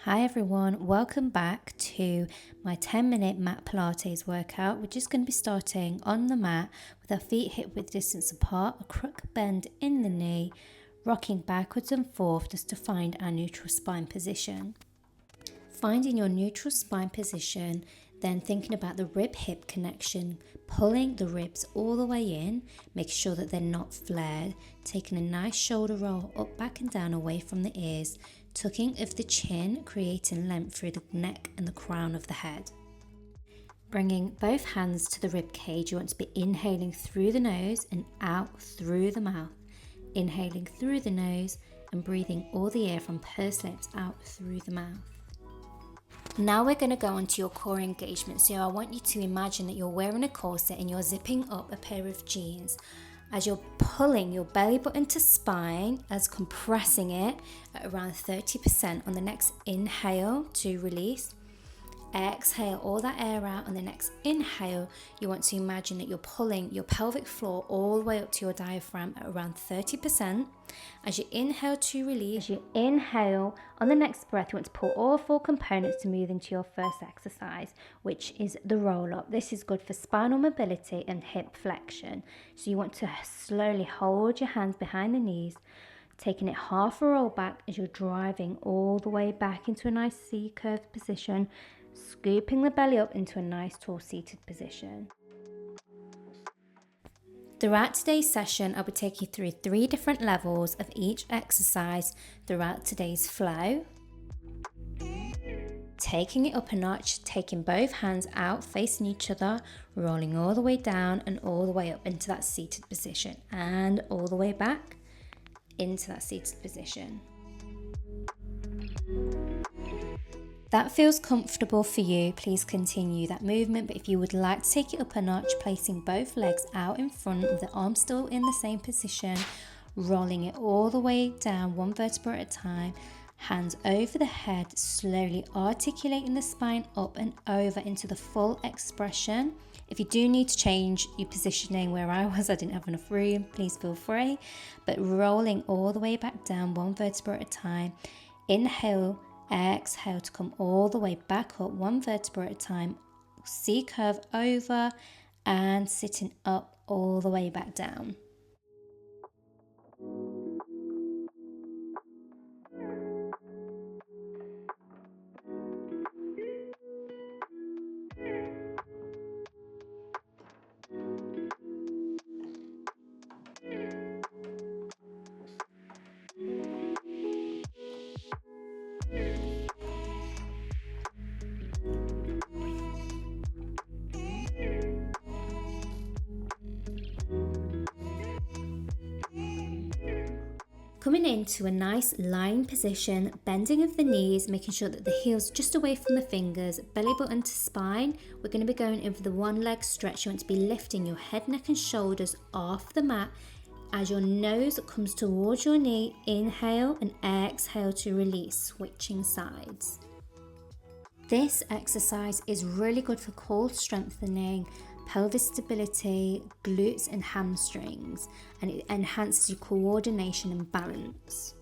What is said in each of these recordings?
Hi everyone, welcome back to my 10-minute mat Pilates workout. We're just going to be starting on the mat with our feet hip width distance apart, a crook bend in the knee, rocking backwards and forth just to find our neutral spine position. Finding your neutral spine position, then thinking about the rib-hip connection, pulling the ribs all the way in, making sure that they're not flared, taking a nice shoulder roll up, back and down away from the ears, tucking of the chin, creating length through the neck and the crown of the head. Bringing both hands to the rib cage, you want to be inhaling through the nose and out through the mouth. Inhaling through the nose and breathing all the air from pursed lips out through the mouth. Now we're going to go on to your core engagement. So I want you to imagine that you're wearing a corset and you're zipping up a pair of jeans. As you're pulling your belly button to spine, as compressing it at around 30% on the next inhale to release. Exhale all that air out. On the next inhale, you want to imagine that you're pulling your pelvic floor all the way up to your diaphragm at around 30%. As you inhale to release, as you inhale, on the next breath, you want to pull all four components to move into your first exercise, which is the roll up. This is good for spinal mobility and hip flexion. So you want to slowly hold your hands behind the knees, taking it half a roll back as you're driving all the way back into a nice C-curved position, scooping the belly up into a nice tall seated position. Throughout today's session, I'll be taking you through 3 different levels of each exercise throughout today's flow. Taking it up a notch, taking both hands out facing each other, rolling all the way down and all the way up into that seated position and all the way back into that seated position. That feels comfortable for you, please continue that movement, but if you would like to take it up a notch, placing both legs out in front with the arms still in the same position, rolling it all the way down one vertebra at a time, hands over the head, slowly articulating the spine up and over into the full expression. If you do need to change your positioning, where I didn't have enough room, please feel free, but rolling all the way back down one vertebra at a time. Inhale, exhale to come all the way back up one vertebra at a time, C-curve over and sitting up all the way back down. Coming into a nice lying position, bending of the knees, making sure that the heels just away from the fingers, belly button to spine. We're going to be going over the one leg stretch. You want to be lifting your head, neck and shoulders off the mat. As your nose comes towards your knee, inhale and exhale to release, switching sides. This exercise is really good for core strengthening, pelvis stability, glutes and hamstrings, and it enhances your coordination and balance.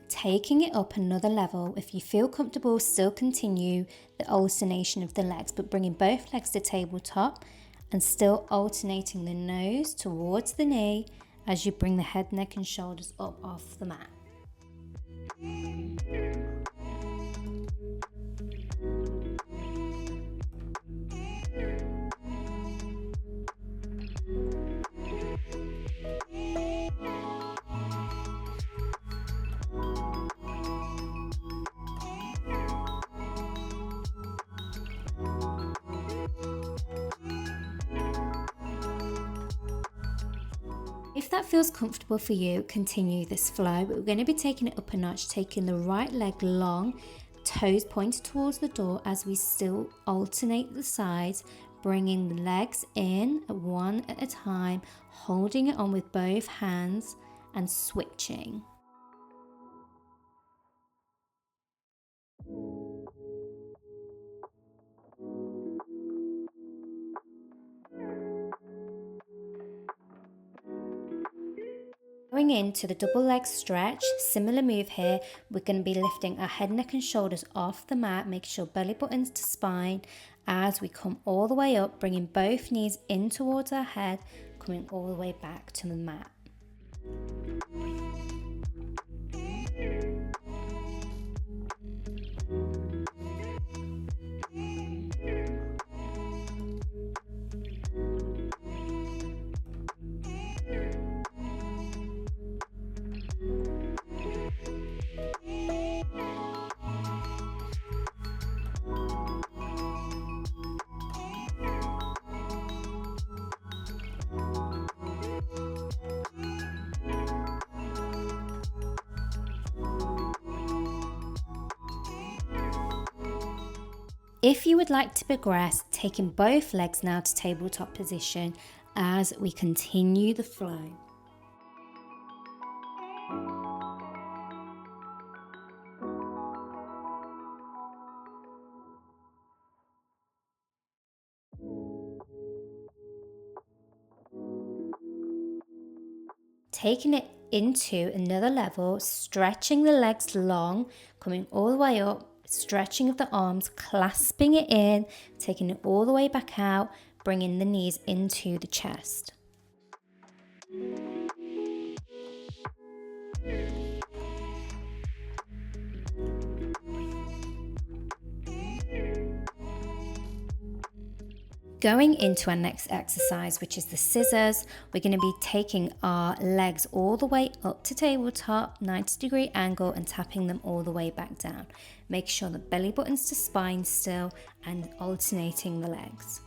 Taking it up another level, if you feel comfortable, still continue the alternation of the legs, but bringing both legs to tabletop and still alternating the nose towards the knee as you bring the head, neck and shoulders up off the mat. If that feels comfortable for you, continue this flow, but we're going to be taking it up a notch, taking the right leg long, toes pointed towards the door as we still alternate the sides, bringing the legs in one at a time, holding it on with both hands and switching. Going into the double leg stretch, similar move here, we're going to be lifting our head, neck and shoulders off the mat, making sure belly buttons to spine as we come all the way up, bringing both knees in towards our head, coming all the way back to the mat. If you would like to progress, taking both legs now to tabletop position as we continue the flow. Taking it into another level, stretching the legs long, coming all the way up, stretching of the arms, clasping it in, taking it all the way back out, bringing the knees into the chest. Going into our next exercise, which is the scissors, we're going to be taking our legs all the way up to tabletop, 90-degree angle, and tapping them all the way back down. Make sure the belly buttons to spine still and alternating the legs.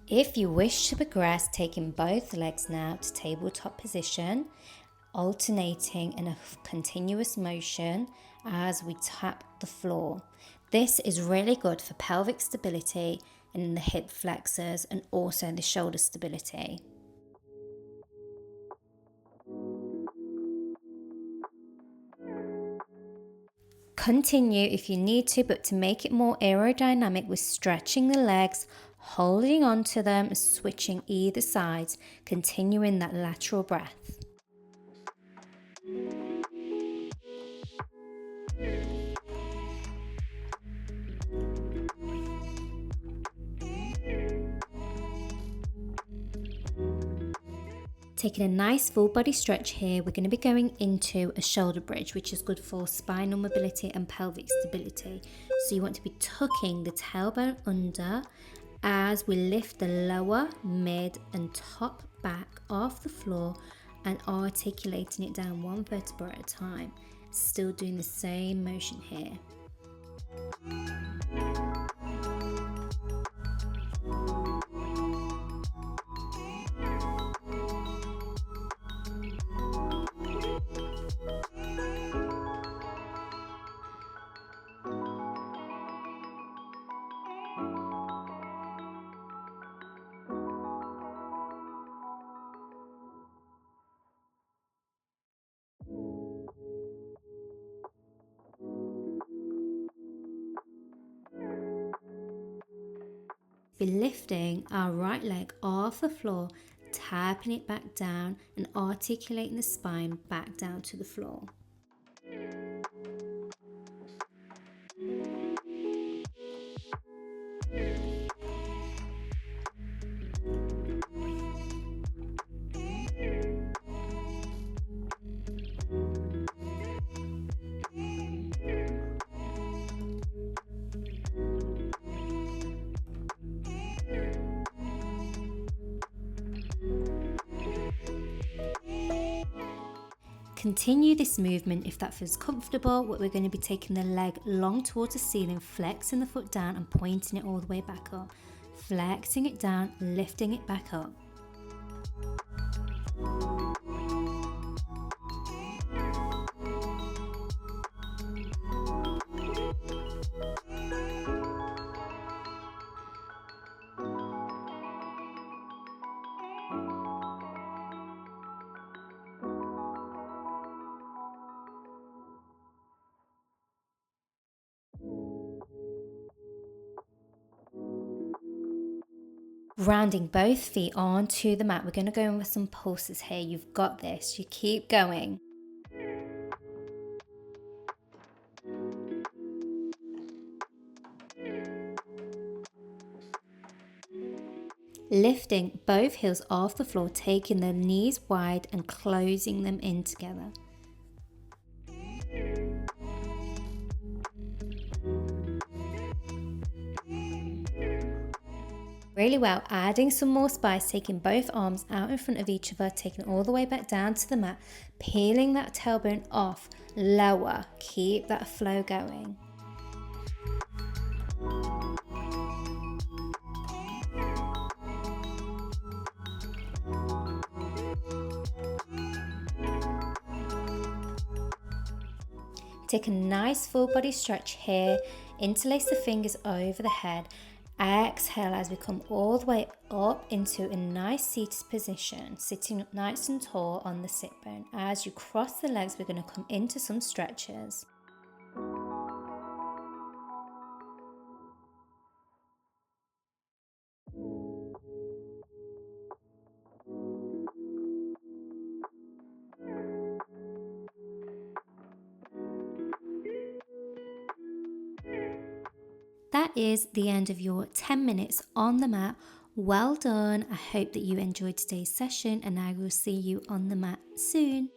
If you wish to progress, taking both legs now to tabletop position, alternating in a continuous motion as we tap the floor. This is really good for pelvic stability and the hip flexors and also the shoulder stability. Continue if you need to, but to make it more aerodynamic, we're stretching the legs, holding on to them, switching either sides, continuing that lateral breath. Taking a nice full body stretch here, we're going to be going into a shoulder bridge, which is good for spinal mobility and pelvic stability. So you want to be tucking the tailbone under as we lift the lower, mid and top back off the floor and articulating it down one vertebra at a time. Still doing the same motion here. Be lifting our right leg off the floor, tapping it back down and articulating the spine back down to the floor. continue this movement if that feels comfortable. We're going to be taking the leg long towards the ceiling, flexing the foot down and pointing it all the way back up. Flexing it down, lifting it back up. Rounding both feet onto the mat. We're going to go in with some pulses here. You've got this. You keep going. Lifting both heels off the floor, taking the knees wide and closing them in together. Really well, adding some more spice, taking both arms out in front of each other, taking all the way back down to the mat, peeling that tailbone off, lower, keep that flow going. Take a nice full body stretch here, interlace the fingers over the head. Exhale as we come all the way up into a nice seated position, sitting up nice and tall on the sit bone. As you cross the legs, we're going to come into some stretches. That is the end of your 10 minutes on the mat. Well done. I hope that you enjoyed today's session and I will see you on the mat soon.